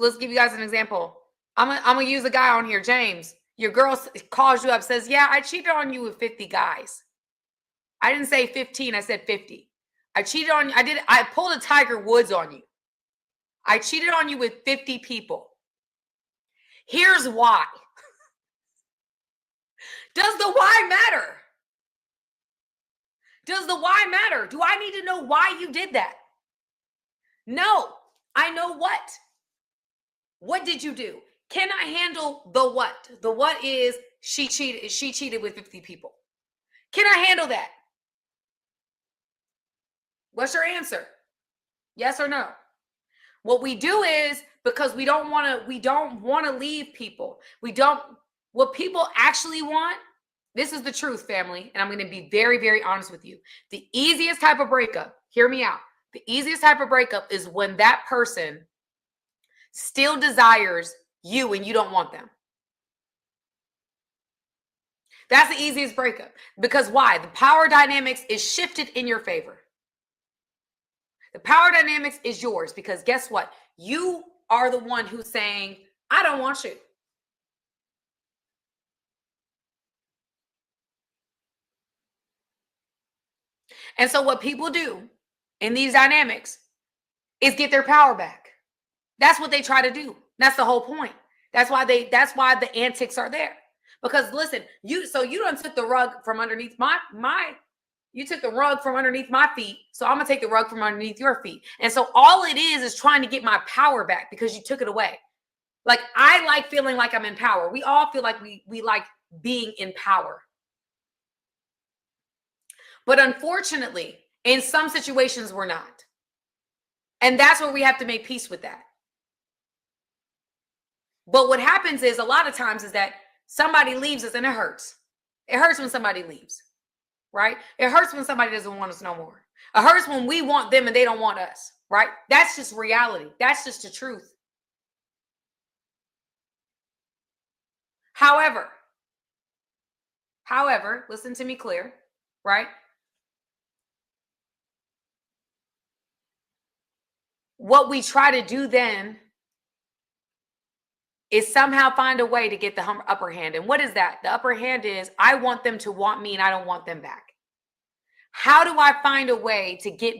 let's give you guys an example. I'm gonna use a guy on here, James. Your girl calls you up, says, yeah, I cheated on you with 50 guys. I didn't say 15, I said 50. I cheated on you. I pulled a Tiger Woods on you. I cheated on you with 50 people. Here's why. Does the why matter? Does the why matter? Do I need to know why you did that? No, I know what. What did you do? Can I handle the what? The what is she cheated with 50 people. Can I handle that? What's your answer? Yes or no? What we do is, because we don't want to leave people. What people actually want, this is the truth, family, and I'm going to be very, very honest with you. The easiest type of breakup, hear me out. The easiest type of breakup is when that person still desires you and you don't want them. That's the easiest breakup. Because why? The power dynamics is shifted in your favor. The power dynamics is yours, because guess what? You are the one who's saying, I don't want you. And so what people do in these dynamics is get their power back. That's what they try to do. That's the whole point. That's why the antics are there. Because listen, you done took the rug from underneath you took the rug from underneath my feet. So I'm gonna take the rug from underneath your feet. And so all it is trying to get my power back because you took it away. Like, I like feeling like I'm in power. We all feel like we like being in power. But unfortunately, in some situations, we're not. And that's where we have to make peace with that. But what happens is, a lot of times, is that somebody leaves us and it hurts. It hurts when somebody leaves, right? It hurts when somebody doesn't want us no more. It hurts when we want them and they don't want us, right? That's just reality. That's just the truth. However, listen to me clear, right? What we try to do then is somehow find a way to get the upper hand. And what is that? The upper hand is, I want them to want me and I don't want them back. How do I find a way to get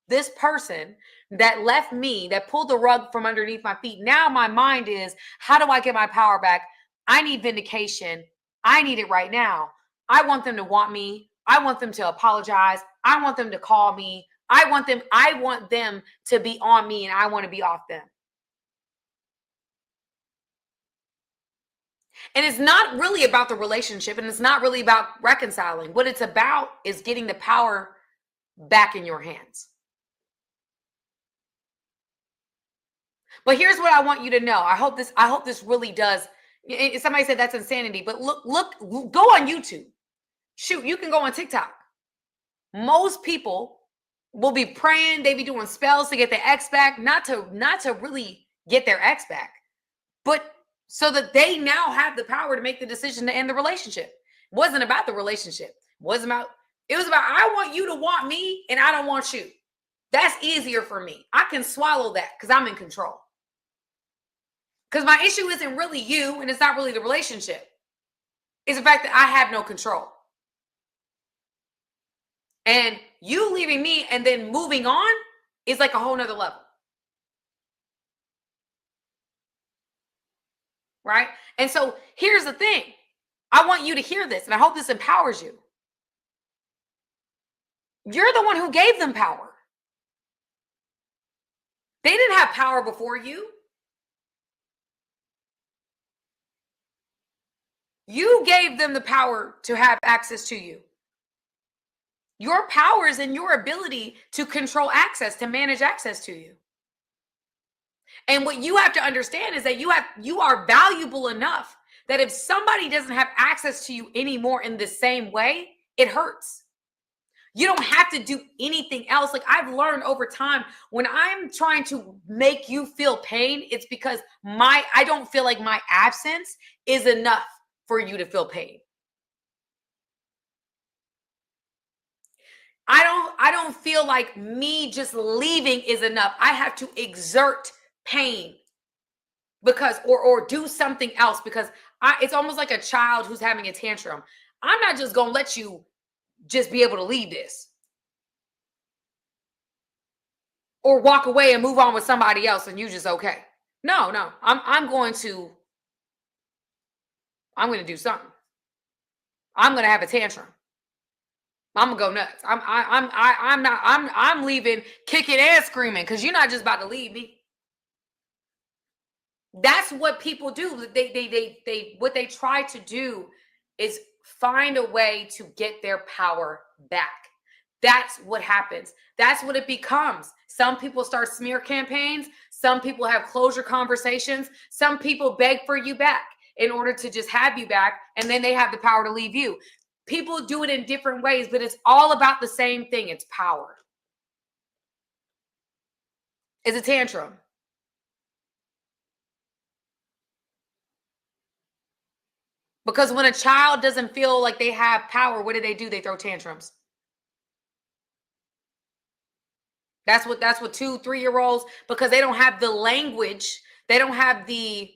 this person that left me, that pulled the rug from underneath my feet? Now my mind is, how do I get my power back? I need vindication. I need it right now. I want them to want me. I want them to apologize. I want them to call me. I want them to be on me and I want to be off them. And it's not really about the relationship, and it's not really about reconciling. What it's about is getting the power back in your hands. But here's what I want you to know. I hope this really does. Somebody said that's insanity, but look, go on YouTube. Shoot, you can go on TikTok. Most people will be praying, they be doing spells to get their ex back, not to really get their ex back, but so that they now have the power to make the decision to end the relationship. It wasn't about the relationship. It was about, I want you to want me and I don't want you. That's easier for me. I can swallow that because I'm in control. Because my issue isn't really you, and it's not really the relationship. It's the fact that I have no control. And you leaving me and then moving on is like a whole nother level. Right? And so here's the thing. I want you to hear this, and I hope this empowers you. You're the one who gave them power. They didn't have power before you. You gave them the power to have access to you. Your power is in your ability to control access, to manage access to you. And what you have to understand is that you are valuable enough that if somebody doesn't have access to you anymore in the same way, it hurts. You don't have to do anything else. Like, I've learned over time, when I'm trying to make you feel pain, it's because I don't feel like my absence is enough for you to feel pain. I don't feel like me just leaving is enough. I have to exert pain because or do something else, because it's almost like a child who's having a tantrum. I'm not just gonna let you just be able to leave this or walk away and move on with somebody else and you just okay. No, no. I'm going to do something. I'm going to have a tantrum. I'm gonna go nuts. I'm leaving kicking and screaming because you're not just about to leave me. That's what people do. They what they try to do is find a way to get their power back. That's what happens. That's what it becomes. Some people start smear campaigns. Some people have closure conversations. Some people beg for you back in order to just have you back, and then they have the power to leave you. People do it in different ways, but it's all about the same thing. It's power. It's a tantrum. Because when a child doesn't feel like they have power, what do? They throw tantrums. That's what 2-3-year-olds, because they don't have the language, they don't have the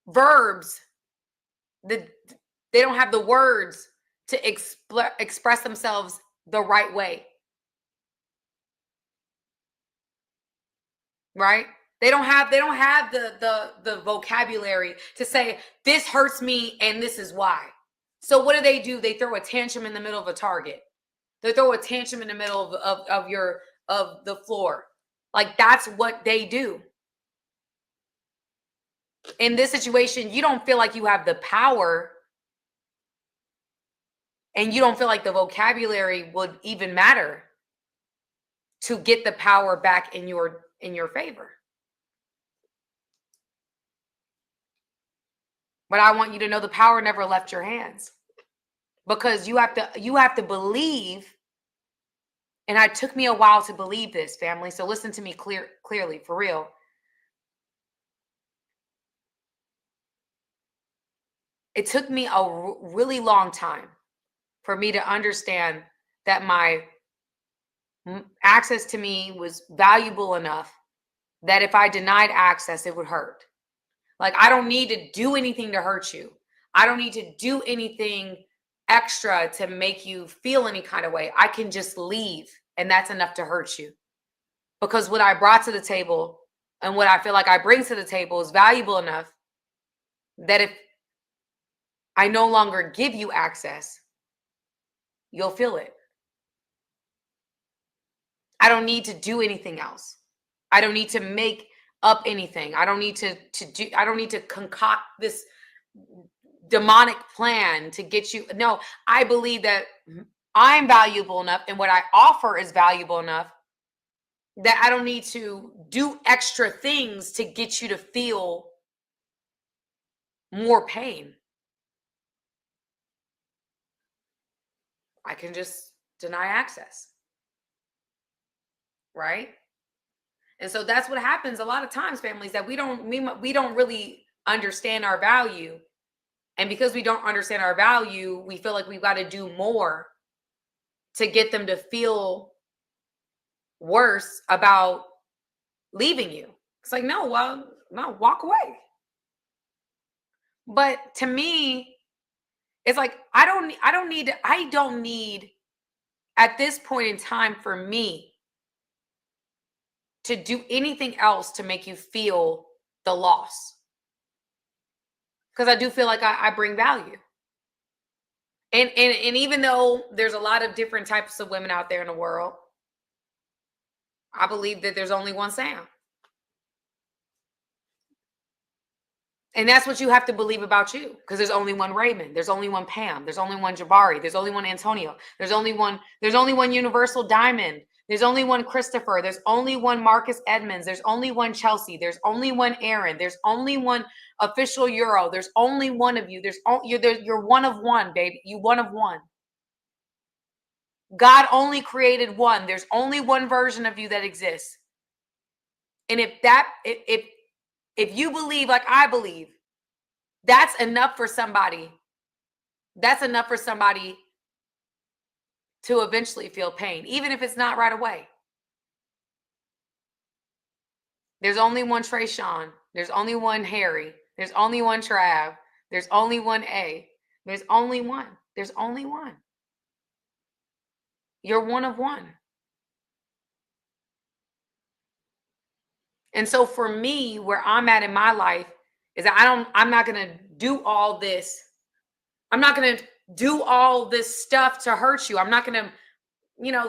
verbs, they don't have the words to express themselves the right way. Right? They don't have the vocabulary to say this hurts me and this is why. So what do? They throw a tantrum in the middle of a Target. They throw a tantrum in the middle of the floor. Like, that's what they do. In this situation, you don't feel like you have the power, and you don't feel like the vocabulary would even matter to get the power back in your favor. But I want you to know the power never left your hands, because you have to believe. And it took me a while to believe this, family. So listen to me clearly, for real. It took me a really long time for me to understand that my access to me was valuable enough that if I denied access, it would hurt. Like, I don't need to do anything to hurt you. I don't need to do anything extra to make you feel any kind of way. I can just leave, and that's enough to hurt you. Because what I brought to the table and what I feel like I bring to the table is valuable enough that if I no longer give you access, you'll feel it. I don't need to do anything else. I don't need to make up anything. I don't need to concoct this demonic plan to get you. No, I believe that I'm valuable enough and what I offer is valuable enough that I don't need to do extra things to get you to feel more pain. I can just deny access. Right? And so that's what happens a lot of times, families, that we don't really understand our value. And because we don't understand our value, we feel like we've got to do more to get them to feel worse about leaving you. It's like, no, walk away. But to me, it's like, I don't need at this point in time for me to do anything else to make you feel the loss. Because I do feel like I bring value. And even though there's a lot of different types of women out there in the world, I believe that there's only one Sam. And that's what you have to believe about you, because there's only one Raymond, there's only one Pam, there's only one Jabari, there's only one Antonio, there's only one Universal Diamond, there's only one Christopher, there's only one Marcus Edmonds, there's only one Chelsea, there's only one Aaron, there's only one Official Euro, there's only one of you, you're one of one, baby, you one of one. God only created one. There's only one version of you that exists. And if you believe like I believe, that's enough for somebody. That's enough for somebody to eventually feel pain, even if it's not right away. There's only one Trayshawn. There's only one Harry. There's only one Trav. There's only one A. There's only one. There's only one. You're one of one. And so for me, where I'm at in my life is that I'm not going to do all this. I'm not going to do all this stuff to hurt you. I'm not going to,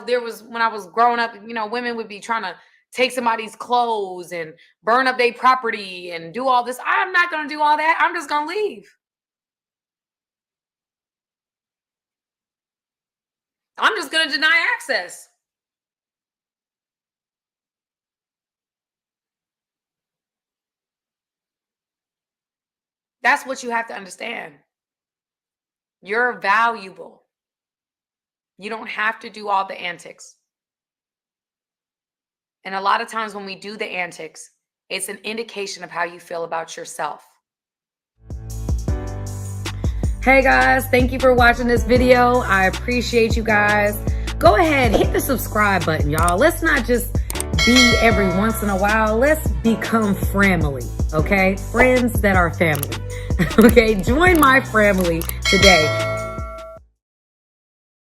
there was, when I was growing up, women would be trying to take somebody's clothes and burn up their property and do all this. I'm not going to do all that. I'm just going to leave. I'm just going to deny access. That's what you have to understand. You're valuable. You don't have to do all the antics. And a lot of times when we do the antics, it's an indication of how you feel about yourself. Hey guys, thank you for watching this video. I appreciate you guys. Go ahead, hit the subscribe button, y'all. Let's not just be every once in a while. Let's become family, okay? Friends that are family, okay? Join my family today.